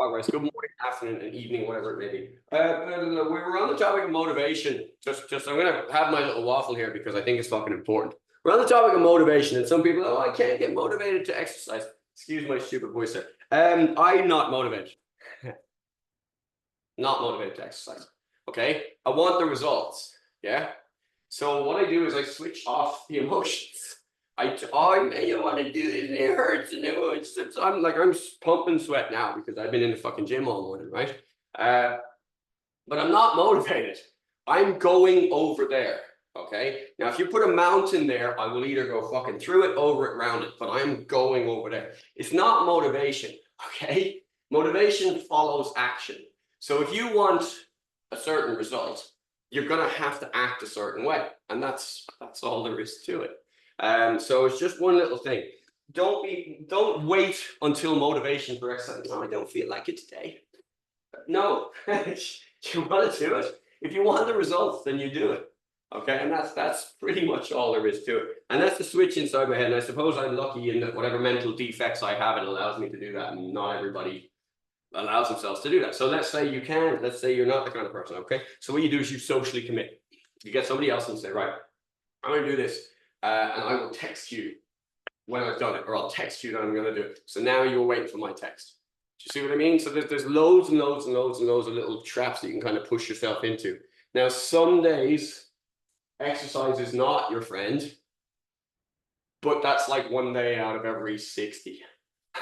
progress. Good morning, afternoon, and evening, whatever it may be. We were on the topic of motivation. I'm gonna have my little waffle here because I think it's fucking important. We're on the topic of motivation, and some people, I can't get motivated to exercise. Excuse my stupid voice there. I'm not motivated. Not motivated to exercise. Okay, I want the results. Yeah. So what I do is I switch off the emotions. I want to do it and it hurts and I'm pumping sweat now because I've been in the fucking gym all morning, right? But I'm not motivated. I'm going over there. Okay. Now, if you put a mountain there, I will either go fucking through it, over it, round it, but I'm going over there. It's not motivation. Okay. Motivation follows action. So if you want a certain result, you're gonna have to act a certain way, and that's all there is to it. So it's just one little thing. Don't wait until motivation for exercise. No, I don't feel like it today. No, you want to do it. If you want the results, then you do it. Okay, and that's pretty much all there is to it. And that's the switch inside my head. And I suppose I'm lucky in that whatever mental defects I have, it allows me to do that. And not everybody allows themselves to do that. So let's say you can. Let's say you're not the kind of person. Okay, so what you do is you socially commit. You get somebody else and say, right, I'm going to do this. And I will text you when I've done it, or I'll text you that I'm going to do it. So now you're waiting for my text. Do you see what I mean? So there's loads and loads and loads and loads of little traps that you can kind of push yourself into. Now, some days, exercise is not your friend, but that's like one day out of every 60.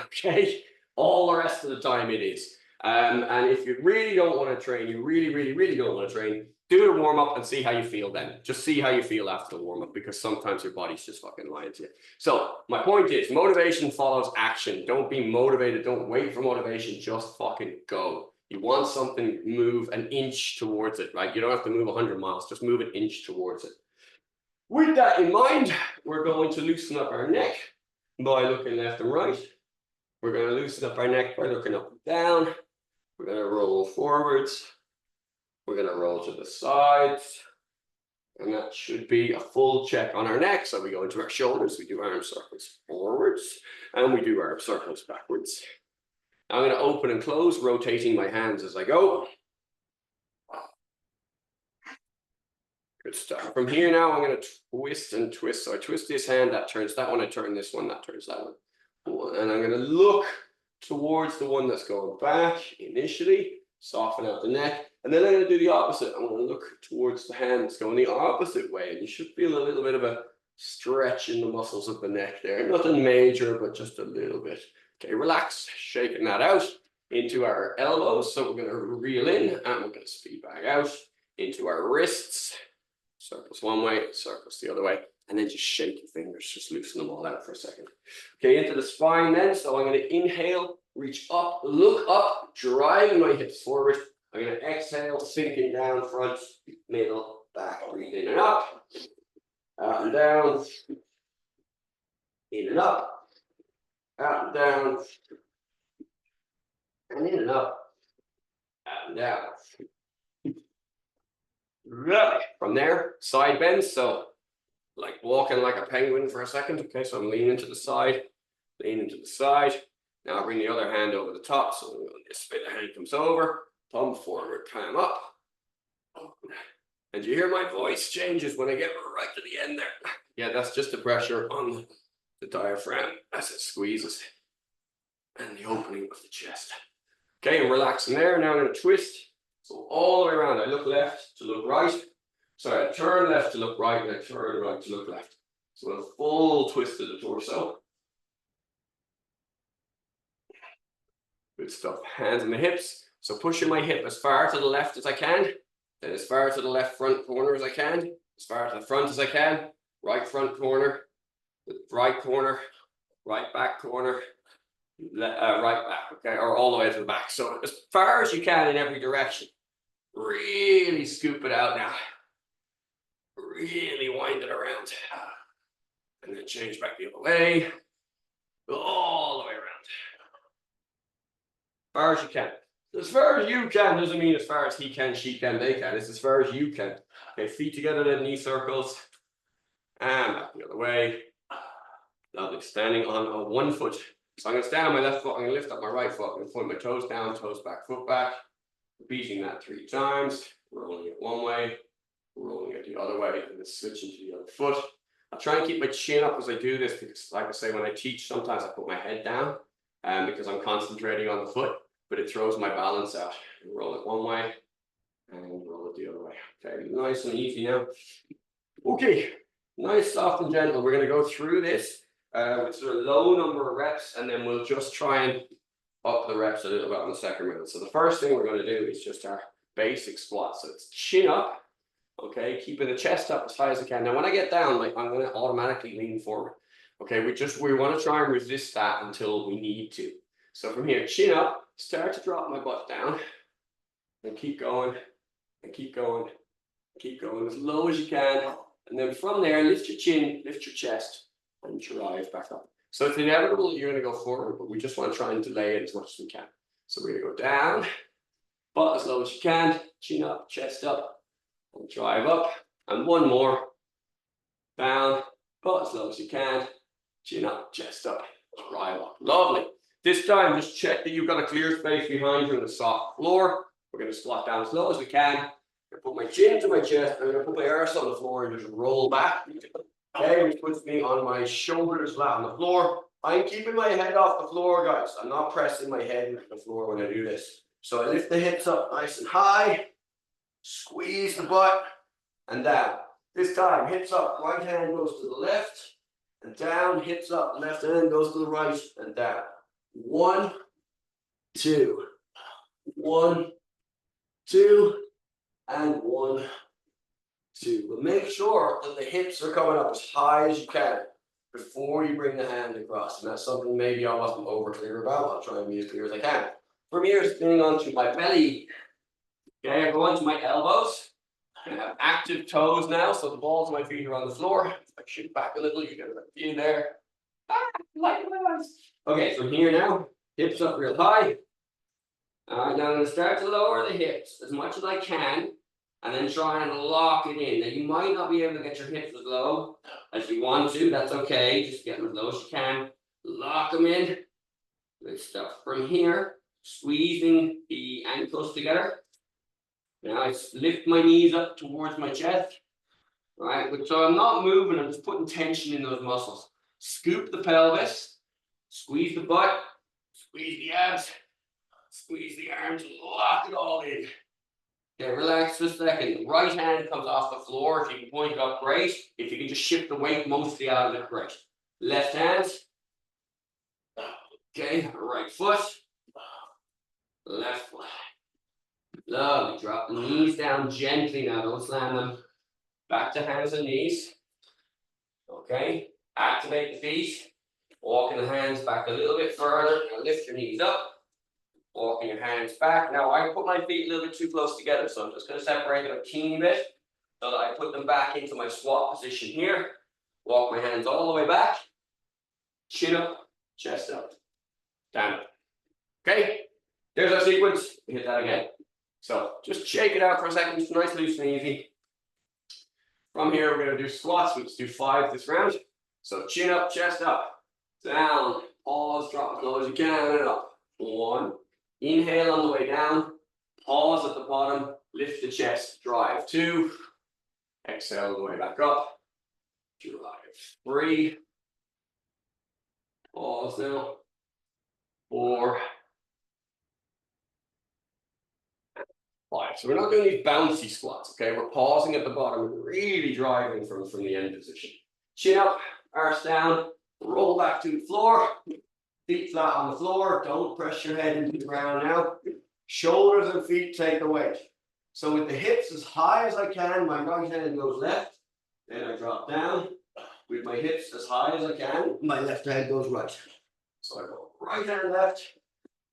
Okay? All the rest of the time it is. And if you really don't want to train, you really, really, really don't want to train, do the warm up and see how you feel then. Just see how you feel after the warm up, because sometimes your body's just fucking lying to you. So my point is, motivation follows action. Don't be motivated. Don't wait for motivation. Just fucking go. You want something, move an inch towards it, right? You don't have to move 100 miles. Just move an inch towards it. With that in mind, we're going to loosen up our neck by looking left and right. We're going to loosen up our neck by looking up and down. We're going to roll forwards. We're going to roll to the sides. And that should be a full check on our neck. So we go into our shoulders. We do arm circles forwards. And we do arm circles backwards. I'm going to open and close, rotating my hands as I go. Good stuff. From here now, I'm going to twist and twist. So I twist this hand, that turns that one. I turn this one, that turns that one. And I'm going to look towards the one that's going back initially, soften out the neck, and then I'm going to do the opposite. I'm going to look towards the hand that's going the opposite way, and you should feel a little bit of a stretch in the muscles of the neck there. Nothing major, but just a little bit. Okay, relax, shaking that out into our elbows. So we're going to reel in, and we're going to speed back out into our wrists. Circles one way, circles the other way. And then just shake your fingers, just loosen them all out for a second. Okay, into the spine then. So I'm going to inhale, reach up, look up, driving my hips forward. I'm going to exhale, sinking down, front, middle, back, breathe in and up and down, in and up, out and down, and in and up, out and down. Right. From there, side bends. So like walking like a penguin for a second. Okay, so I'm leaning to the side, leaning to the side. Now I bring the other hand over the top. So this bit of hand comes over, thumb forward, palm up. And you hear my voice changes when I get right to the end there. Yeah, that's just the pressure on the diaphragm as it squeezes and the opening of the chest. Okay, I'm relaxing there. Now I'm going to twist. So all the way around, I look left to look right. So I turn left to look right, and I turn right to look left. So a full twist of the torso. Good stuff. Hands on the hips. So pushing my hip as far to the left as I can, then as far to the left front corner as I can, as far to the front as I can, right front corner, right corner, right back corner, right back, okay, or all the way to the back. So as far as you can in every direction. Really scoop it out now. Really wind it around. And then change back the other way. All the way around. As far as you can. As far as you can doesn't mean as far as he can, she can, they can. It's as far as you can. Okay, feet together, then knee circles. And back the other way. Lovely. Standing on one foot So I'm going to stand on my left foot, I'm going to lift up my right foot, I'm going to point my toes down, toes back, foot back, repeating that 3 times, rolling it one way, rolling it the other way, and then switching to the other foot. I'll try and keep my chin up as I do this because, like I say, when I teach, sometimes I put my head down because I'm concentrating on the foot, but it throws my balance out. Roll it one way and roll it the other way. Okay, nice and easy now. Okay, nice, soft and gentle. We're going to go through this with sort of low number of reps, and then we'll just try and up the reps a little bit on the second round. So the first thing we're going to do is just our basic squat. So it's chin up, okay, keeping the chest up as high as I can. Now, when I get down, like I'm going to automatically lean forward. Okay, we want to try and resist that until we need to. So from here, chin up, start to drop my butt down, and keep going, and keep going, keep going as low as you can. And then from there, lift your chin, lift your chest, and drive back up. So it's inevitable that you're going to go forward, but we just want to try and delay it as much as we can. So we're going to go down, butt as low as you can, chin up, chest up, and drive up. And one more. Down, butt as low as you can, chin up, chest up, drive up. Lovely. This time, just check that you've got a clear space behind you on the soft floor. We're going to squat down as low as we can. I'm going to put my chin to my chest. I'm going to put my arse on the floor and just roll back. Okay, which puts me on my shoulders flat on the floor. I'm keeping my head off the floor, guys. I'm not pressing my head into the floor when I do this. So I lift the hips up nice and high, squeeze the butt, and down. This time, hips up, right hand goes to the left, and down, hips up, left hand goes to the right, and down. 1, 2, 1, 2, and 1, 2. But make sure that the hips are coming up as high as you can before you bring the hand across. And that's something maybe I wasn't over clear about. I'll try and be as clear as I can. From here, spinning onto my belly. Okay, I go onto my elbows. I have active toes now, so the balls of my feet are on the floor. If I shift back a little, you get a view there. Likewise. Okay, from here now, hips up real high. All right, now I'm going to start to lower the hips as much as I can, and then try and lock it in. Now, you might not be able to get your hips as low as you want to. That's okay. Just get them as low as you can. Lock them in. Good stuff. From here, squeezing the ankles together. Now I lift my knees up towards my chest. Right, so I'm not moving. I'm just putting tension in those muscles. Scoop the pelvis. Squeeze the butt. Squeeze the abs. Squeeze the arms. Lock it all in. Okay, relax for a second. Right hand comes off the floor. If you can point it up, great. If you can just shift the weight mostly out of it, great. Left hand. Okay, right foot. Left foot. Lovely. Drop the knees down gently now. Don't slam them. Back to hands and knees. Okay. Activate the feet. Walking the hands back a little bit further. Now lift your knees up. Walking your hands back. Now I put my feet a little bit too close together, so I'm just going to separate them a teeny bit so that I put them back into my squat position here. Walk my hands all the way back. Chin up, chest up, down up. Okay, there's our sequence. Hit that again. So just shake it out for a second. It's nice, loose, and easy. From here, we're going to do squats. We'll just do 5 this round. So chin up, chest up, down, pause, drop as low as you can, and up. 1. Inhale on the way down, pause at the bottom, lift the chest, drive. 2, exhale on the way back up, drive. 3, pause now. 4, 5. So we're not doing these bouncy squats, okay? We're pausing at the bottom and really driving from the end position. Chin up, arse down, roll back to the floor. Feet flat on the floor. Don't press your head into the ground now. Shoulders and feet take the weight. So with the hips as high as I can, my right hand goes left. Then I drop down. With my hips as high as I can, my left hand goes right. So I go right hand left,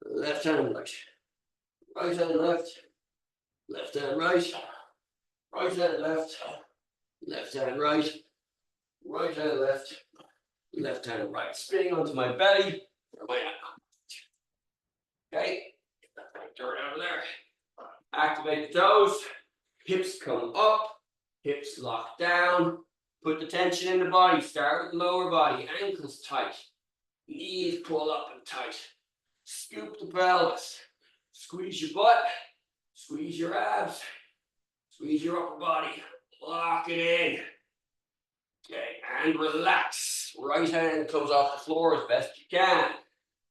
left hand right. Right hand left, left hand right. Right hand left, left hand right. Right hand left, left hand right. Spinning onto my belly. Okay, get that back dirt out of there. Activate the toes. Hips come up. Hips lock down. Put the tension in the body. Start with the lower body. Ankles tight. Knees pull up and tight. Scoop the pelvis. Squeeze your butt. Squeeze your abs. Squeeze your upper body. Lock it in. Okay, and relax. Right hand comes off the floor as best you can.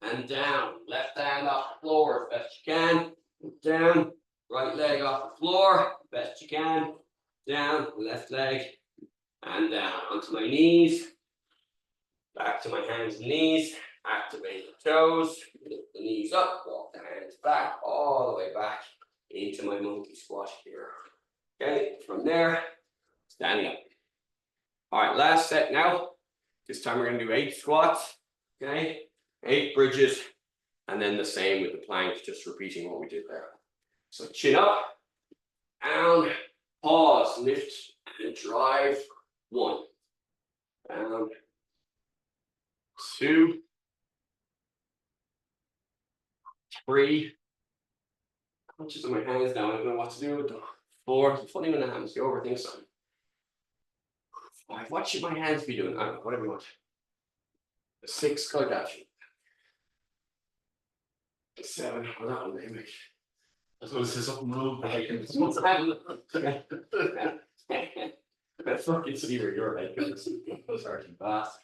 And down. Left hand off the floor as best you can. Down. Right leg off the floor, best you can. Down, left leg, and down onto my knees. Back to my hands and knees. Activate the toes. Lift the knees up. Walk the hands back, all the way back into my monkey squat here. Okay, from there, standing up. All right, last set now. This time we're going to do 8 squats. Okay, 8 bridges, and then the same with the plank, just repeating what we did there. So chin up, down, pause, lift, and drive. 1, down, 2, 3. I'm just on my hands now. I don't know what to do with them. 4. It's funny when the hands, you overthink something. 5. What should my hands be doing? I don't know, whatever you want. 6, like that. 7, or that one maybe. I was going to say something wrong. That's fucking see where you're like. Those are too fast.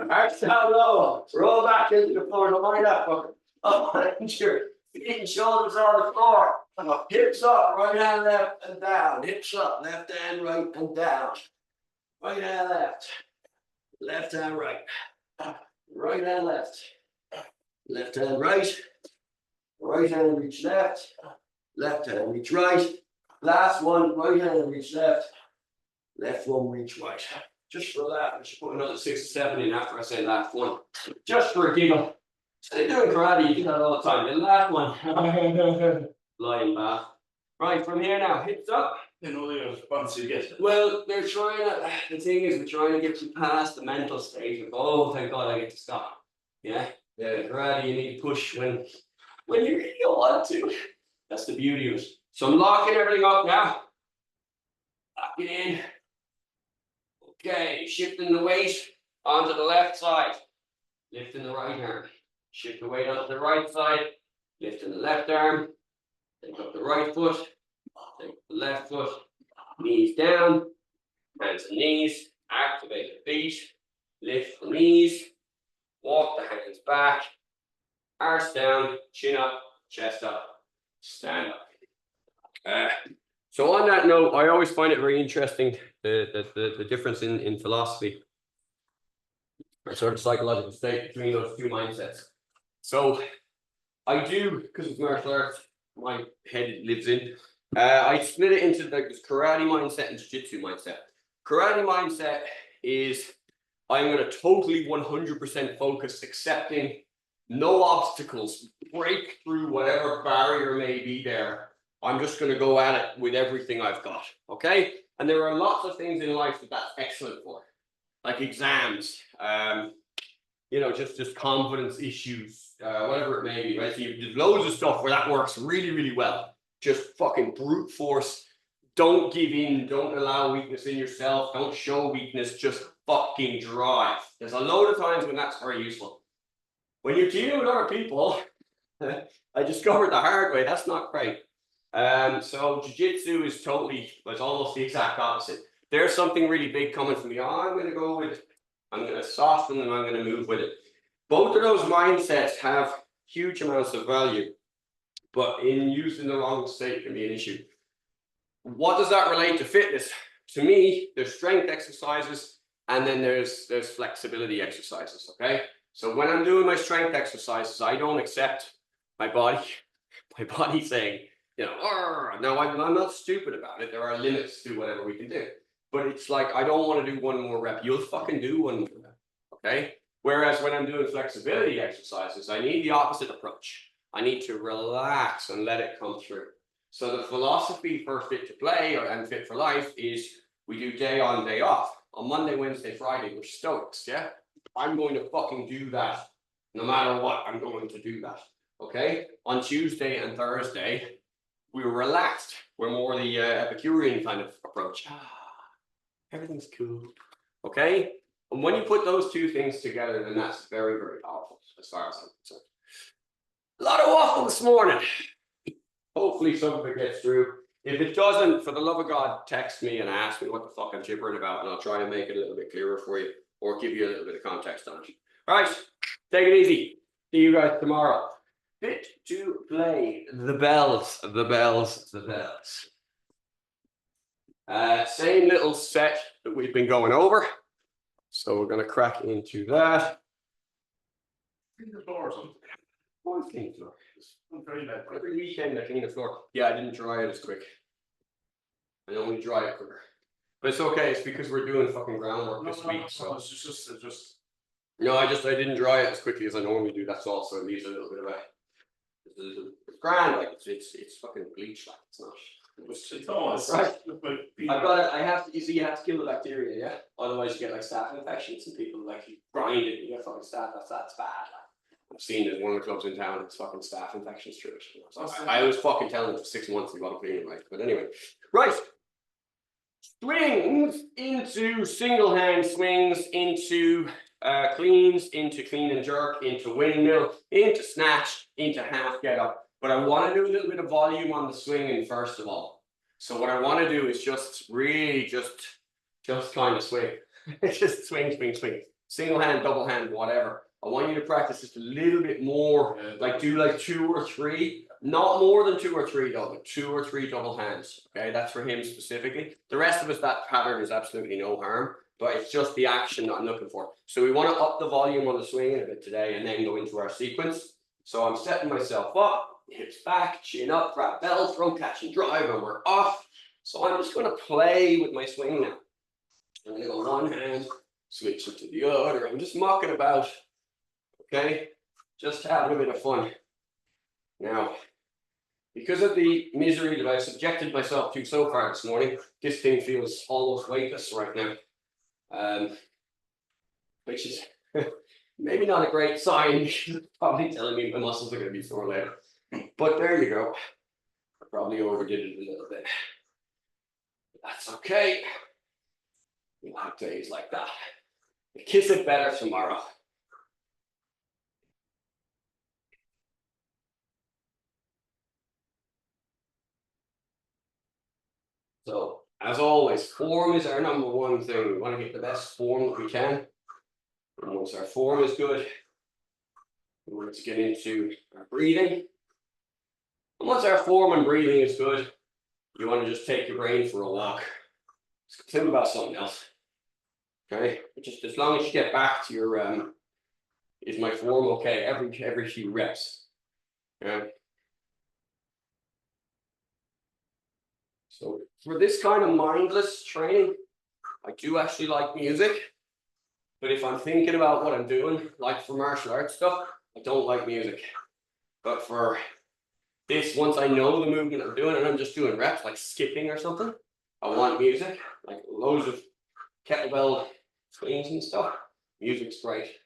Arch down low. Roll back into the floor. Don't mind that fucker. Up and your feet and shoulders on the floor. Hips up, right hand left and down. Hips up, left hand right and down. Right hand left. Left hand right. Right hand left. Left hand right. Right hand reach left. Left hand reach right. Last one, right hand reach left. Left one reach right. Just for that, I should put another 6 or 7 in after I say last one. Just for a giggle. They're doing karate, you do that all the time. The last one. Lying back. Right, from here now, hips up. You know, once you get it. Well, they're trying to, the thing is, we're trying to get you past the mental stage of, oh, thank God I get to stop. Yeah? Yeah, karate, you need to push when you really don't want to. That's the beauty of it. So I'm locking everything up now. Lock it in. Okay, shifting the weight onto the left side. Lifting the right arm. Shift the weight onto the right side. Lifting the left arm. Take up the right foot. Take the left foot. Knees down. Hands and knees. Activate the feet. Lift the knees. Walk the hands back. Arse down. Chin up. Chest up. Stand up. So on that note, I always find it very interesting the difference in philosophy, or sort of psychological state between those two mindsets. So I do, because it's martial arts, my head lives in. I split it into like this karate mindset and jiu-jitsu mindset. Karate mindset is I'm going to totally 100% focus, accepting no obstacles, break through whatever barrier may be there. I'm just going to go at it with everything I've got, okay? And there are lots of things in life that's excellent for, like exams, you know, just confidence issues, whatever it may be, right? So there's loads of stuff where that works really, really well. Just fucking brute force. Don't give in. Don't allow weakness in yourself. Don't show weakness. Just fucking drive. There's a load of times when that's very useful. When you're dealing with other people, I discovered the hard way. That's not great. So jiu-jitsu is totally, it's almost the exact opposite. There's something really big coming from me. Oh, I'm going to go with it. I'm going to soften and I'm going to move with it. Both of those mindsets have huge amounts of value, but in using the wrong state can be an issue. What does that relate to fitness? To me, there's strength exercises and then there's flexibility exercises, okay? So when I'm doing my strength exercises, I don't accept my body saying, you know, no, I'm not stupid about it. There are limits to whatever we can do. But it's like, I don't want to do one more rep. You'll fucking do one more rep, okay? Whereas when I'm doing flexibility exercises, I need the opposite approach. I need to relax and let it come through. So the philosophy for Fit to Play and Fit for Life is we do day on, day off. On Monday, Wednesday, Friday, we're Stoics, yeah? I'm going to fucking do that. No matter what, I'm going to do that, okay? On Tuesday and Thursday, we were relaxed. We're more the Epicurean kind of approach. Everything's cool, okay? And when you put those two things together, then that's very, very powerful as far as I'm concerned. A lot of waffle this morning. Hopefully some of it gets through. If it doesn't, for the love of God, text me and ask me what the fuck I'm gibbering about, and I'll try and make it a little bit clearer for you, or give you a little bit of context on it. All right, take it easy. See you guys tomorrow. Fit to play. The bells, the bells, the bells. Same little set that we've been going over. So we're going to crack into that. Clean the floor or something. One clean floor. I'm very bad. Every weekend I clean the floor. Yeah, I didn't dry it as quick. I only dry it quicker. But it's okay, it's because we're doing fucking groundwork this week. So It's just. no, I didn't dry it as quickly as I normally do. That's all. So it leaves a little bit of it's grand, like it's fucking bleach, like it's not. It's almost right. But I've got it. I have to. You see, you have to kill the bacteria, yeah. Otherwise, you get like staph infections, and people like you grind it, and you get fucking staph. That's bad. Like, I've seen there's one of the clubs in town. It's fucking staph infections through it. So I was fucking telling them for 6 months you got to clean it, right? But anyway, right. Swings into single hand swings into cleans, into clean and jerk, into windmill, into snatch, into half get up. But I want to do a little bit of volume on the swinging first of all. So what I want to do is just really just kind of swing. Just swing, swing, swing. Single hand, double hand, whatever. I want you to practice just a little bit more, like do like 2 or 3, not more than 2 or 3 though, but 2 or 3 double hands. Okay, that's for him specifically. The rest of us, that pattern is absolutely no harm, but it's just the action that I'm looking for. So we want to up the volume on the swinging a bit today and then go into our sequence. So I'm setting myself up, hips back, chin up, grab bell, throw, catch and drive, and we're off. So I'm just going to play with my swing now. I'm going to go one hand, switch it to the other. I'm just mucking about. Okay, just having a bit of fun. Now, because of the misery that I've subjected myself to so far this morning, this thing feels almost weightless right now. Which is maybe not a great sign. It's probably telling me my muscles are going to be sore later. But there you go. I probably overdid it a little bit. That's okay. You'll have days like that. Kiss it better tomorrow. So, as always, form is our #1 thing. We want to get the best form that we can. And once our form is good, we want to get into our breathing. And once our form and breathing is good, you want to just take your brain for a walk. Just think about something else. Okay? Just as long as you get back to your is my form okay? Every few reps. Okay? So for this kind of mindless training, I do actually like music. But if I'm thinking about what I'm doing, like for martial arts stuff, I don't like music. But for this, once I know the movement I'm doing and I'm just doing reps, like skipping or something, I want music, like loads of kettlebell swings and stuff. Music's great.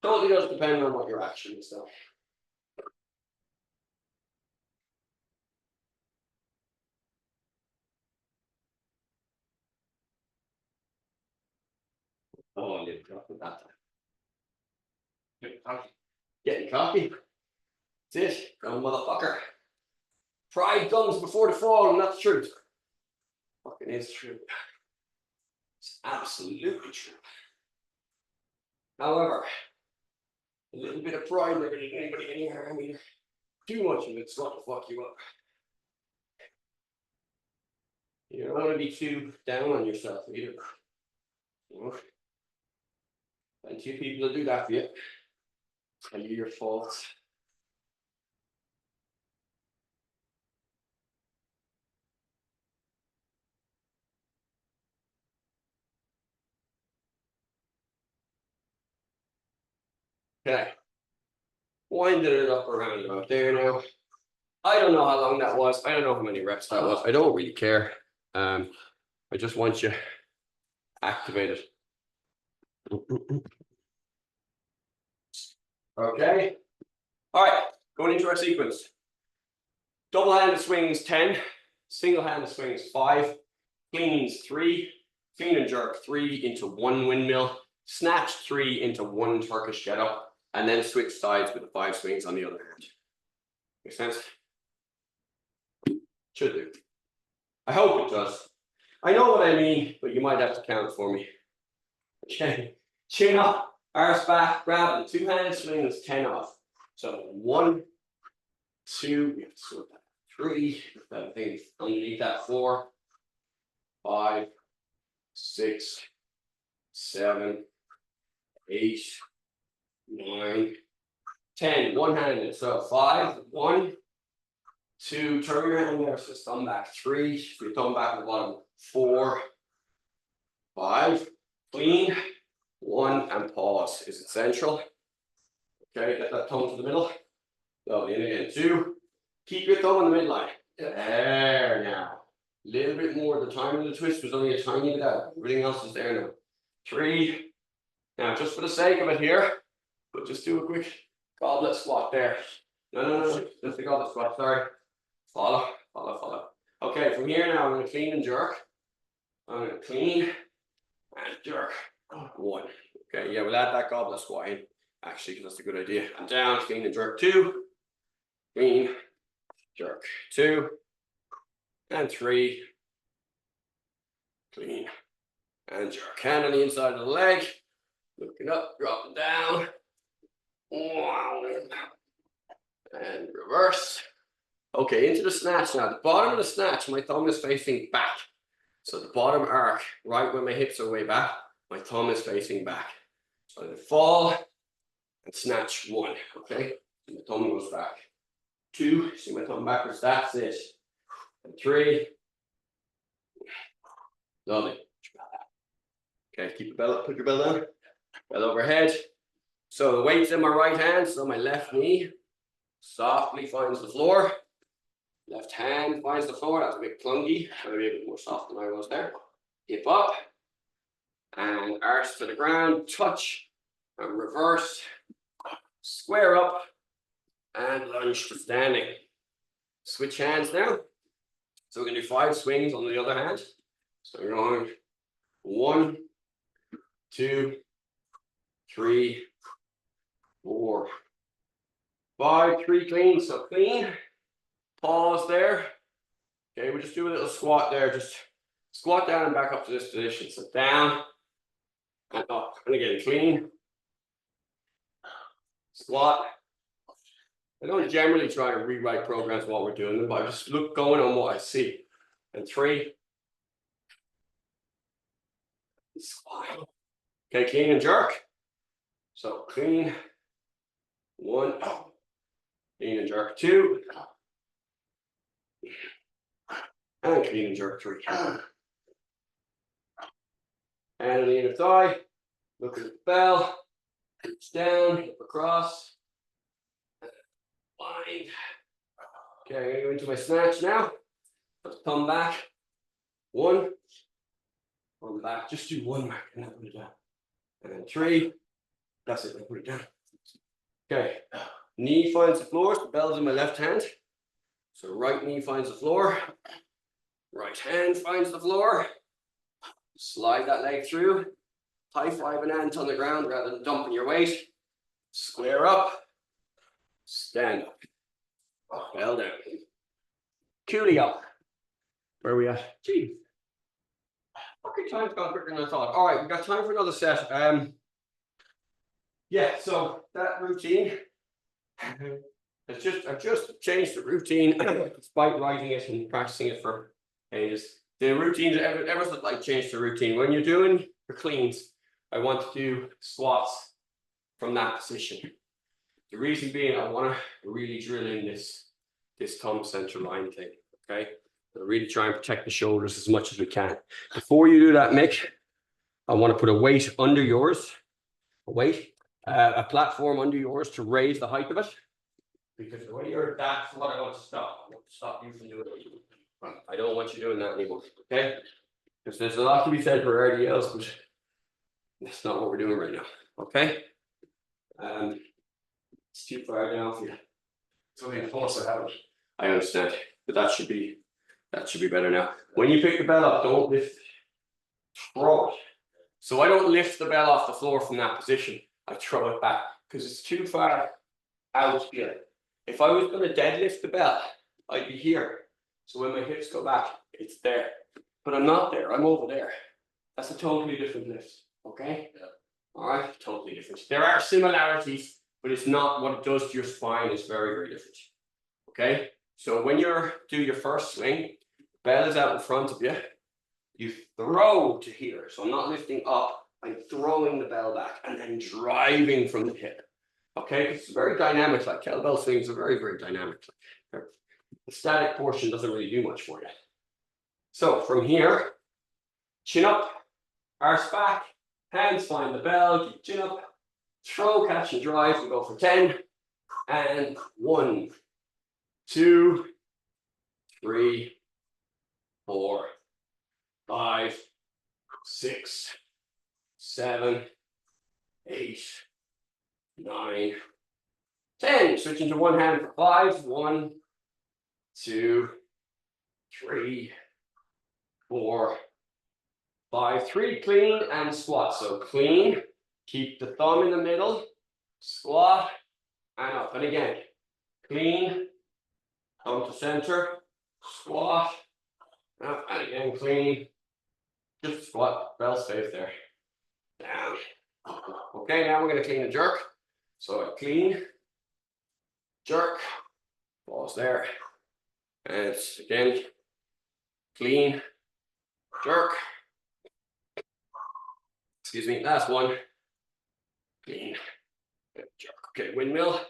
Totally does depend on what your action is though. Oh, I didn't drop it that time. Getting cocky. That's it. Dumb motherfucker. Pride comes before the fall, and that's the truth. Fucking is true. It's absolutely true. However, a little bit of pride never did anybody any harm either. Too much of it's going to fuck you up. You don't want to be too down on yourself either. You know? Plenty of people that do that for you. Tell you your faults. Okay. Winded it up around about there now. I don't know how long that was. I don't know how many reps that was. I don't really care. I just want you activated. Okay. All right. Going into our sequence. Double-handed swings 10. Single-handed swings 5. Cleans 3. clean and jerk 3 into 1 windmill, snatch 3 into 1 Turkish get up, and then switch sides with the 5 swings on the other hand. Make sense? Should do. I hope it does. I know what I mean, but you might have to count for me. Okay, chin up, arse back, grab the 2-handed swing is 10 off. So 1, 2, we have to sort that 3, that thing underneath that 4, 5, 6, 7, 8, 9, 10. One-handed. So 5, 1, 2, turn your hand there, so thumb back 3, so your thumb back at the bottom 4, 5, clean, 1, and pause is essential. Okay, get that thumb to the middle. Lovely, and again 2, keep your thumb in the midline. There now. A little bit more, the time of the twist was only a tiny bit out. Everything else is there now. 3. Now, just for the sake of it here, we'll just do a quick goblet squat there. No, just the goblet squat, sorry. Follow. Okay, from here now, I'm going to clean and jerk. I'm going to clean and jerk. 1. Okay, yeah, we'll add that goblet squat in, actually, because that's a good idea. And down, clean and jerk 2. Clean, jerk 2. And 3. Clean and jerk. Hand on the inside of the leg. Looking up, dropping down. And reverse. Okay, into the snatch now. The bottom of the snatch, my thumb is facing back. So the bottom arc, right where my hips are way back, my thumb is facing back. So I fall and snatch 1. Okay, and the thumb goes back. 2, see my thumb backwards, that's it. And 3. Lovely. Okay, keep the bell up, put your bell down. Bell overhead. So the weight's in my right hand, so my left knee softly finds the floor. Left hand finds the floor. That's a bit clunky. Maybe a bit more soft than I was there. Hip up. And arse to the ground. Touch. And reverse. Square up. And lunge to standing. Switch hands now. So we're going to do 5 swings on the other hand. So you're going 1, 2, 3, 4, 5, 3 clean. So clean. Pause there. Okay, we'll just do a little squat there. Just squat down and back up to this position. So down and up. And again, clean. Squat. I don't generally try to rewrite programs while we're doing them, but I just look going on what I see. And 3. Squat. Okay, clean and jerk. So clean. 1. Clean and jerk 2. And clean and jerk 3. And on the inner thigh. Look at the bell. Reach down, hip across. Line. Okay, I'm going to go into my snatch now. Let's thumb back. 1. Thumb back. Just do 1 mark and then put it down. And then 3. That's it. Then put it down. Okay. Knee finds the floor. So the bell's in my left hand. So right knee finds the floor. Right hand finds the floor. Slide that leg through. High five an ant on the ground rather than dumping your weight. Square up. Stand up. Bell down. Coolie up. Where are we at? Gee. Okay, time's gone quicker than I thought. All right, we've got time for another set. Yeah, so that routine. I've just changed the routine despite writing it and practicing it for ages. The routine, ever since I changed the routine, when you're doing your cleans, I want to do squats from that position. The reason being, I want to really drill in this thumb center line thing, okay? I really try and protect the shoulders as much as we can. Before you do that, Mick, I want to put a weight under yours, a platform under yours to raise the height of it. Because the way you're, that's what I want to stop. I want to stop you from doing it. I don't want you doing that anymore, okay? Because there's a lot to be said for RDLs, but that's not what we're doing right now, okay? It's too far down for you. It's only a force I have it. I understand, but that should be better now. When you pick the bell up, don't lift. throw it. So I don't lift the bell off the floor from that position. I throw it back because it's too far out here. If I was going to deadlift the bell, I'd be here. So when my hips go back, it's there. But I'm not there. I'm over there. That's a totally different lift. Okay? Yeah. All right, totally different. There are similarities, but it's not what it does to your spine is very, very different. Okay? So when you're do your first swing, bell is out in front of you. You throw to here. So I'm not lifting up, I'm throwing the bell back and then driving from the hip. Okay, it's very dynamic, like kettlebell swings are very, very dynamic. The static portion doesn't really do much for you. So from here, chin up, arse back, hands find the bell, keep chin up, throw, catch and drive, we go for 10. And 1, 2, 3, 4, 5, 6, 7, 8, 9, 10. Switching to one hand for 5. 1, 2, 3, 4, 5. 3 clean and squat. So clean, keep the thumb in the middle, squat, and up. And again, clean, thumb to center, squat, up, and again, clean. Just squat, bell stays there. Down. Okay, now we're going to clean and jerk. So I clean, jerk, pause there. And it's again, clean, jerk. Excuse me, last one. Clean, jerk. Okay, windmill.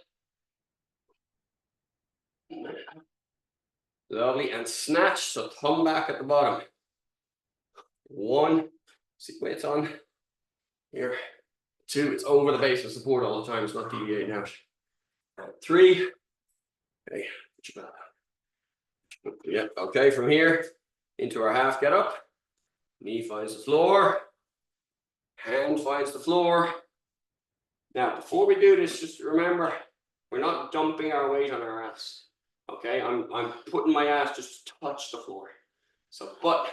Lovely, and snatch, so thumb back at the bottom. 1, see weights on here. 2, it's over the base of support all the time, it's not deviating out. 3, okay, put your bell. Yeah, okay, from here into our half get up. Knee finds the floor, hand finds the floor. Now, before we do this, just remember, we're not dumping our weight on our ass. Okay, I'm putting my ass just to touch the floor. So, butt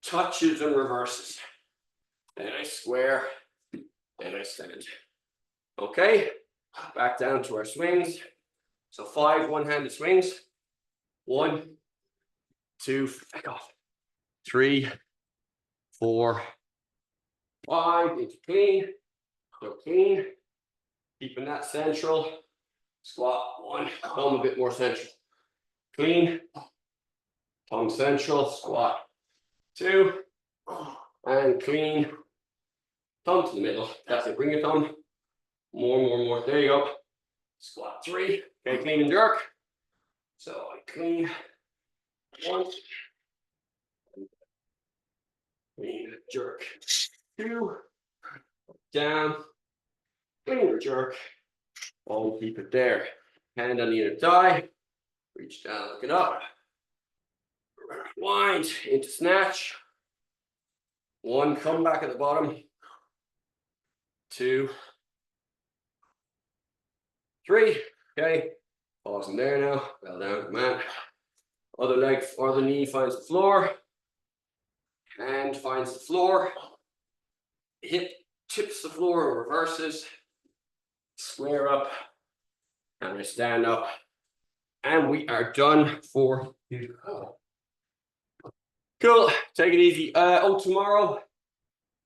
touches and reverses. Then I square, then I stand. Okay, back down to our swings. So 5 one-handed swings. 1, 2, back off. 3, 4, 5, into clean. So clean, keeping that central. Squat, 1, thumb a bit more central. Clean, thumb central, squat. 2, and clean, thumb to the middle. That's it, bring your thumb. More. There you go. Squat 3. Okay, clean and jerk. So I clean. 1. Clean, jerk. 2. Down. Clean, jerk. Oh, keep it there. Hand on the inner thigh. Reach down, look it up. Wind into snatch. 1, come back at the bottom. 2, 3. Okay. Pausing there now. Bell down, man. Other leg or the knee finds the floor. Hand finds the floor. Hip tips the floor, reverses. Square up. And I stand up. And we are done for you. Cool. Take it easy. Tomorrow.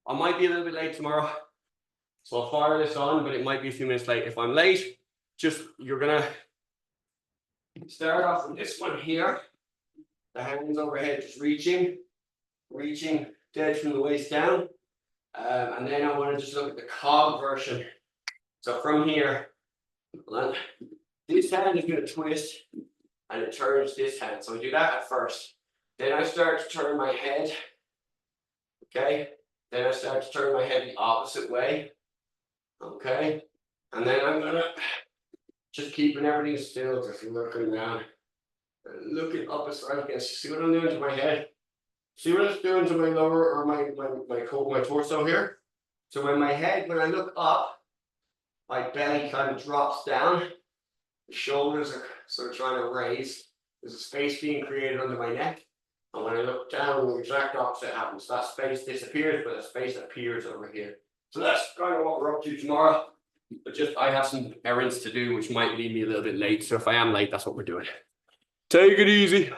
I might be a little bit late tomorrow. So I'll fire this on, but it might be a few minutes late. If I'm late, just you're gonna start off with this one here. The hands overhead, just reaching dead from the waist down. And then I want to just look at the cog version. So from here, this hand is going to twist and it turns this hand. So I do that at first. Then I start to turn my head. Okay. Then I start to turn my head the opposite way. Okay. And then I'm going to just keeping everything still, just looking down. And looking up as far as I can. See what I'm doing to my head? See what it's doing to my lower or my torso here? So when I look up, my belly kind of drops down. The shoulders are sort of trying to raise. There's a space being created under my neck. And when I look down, the exact opposite happens. That space disappears, but the space appears over here. So that's kind of what we're up to tomorrow. But just I have some errands to do, which might leave me a little bit late. So if I am late, that's what we're doing. Take it easy.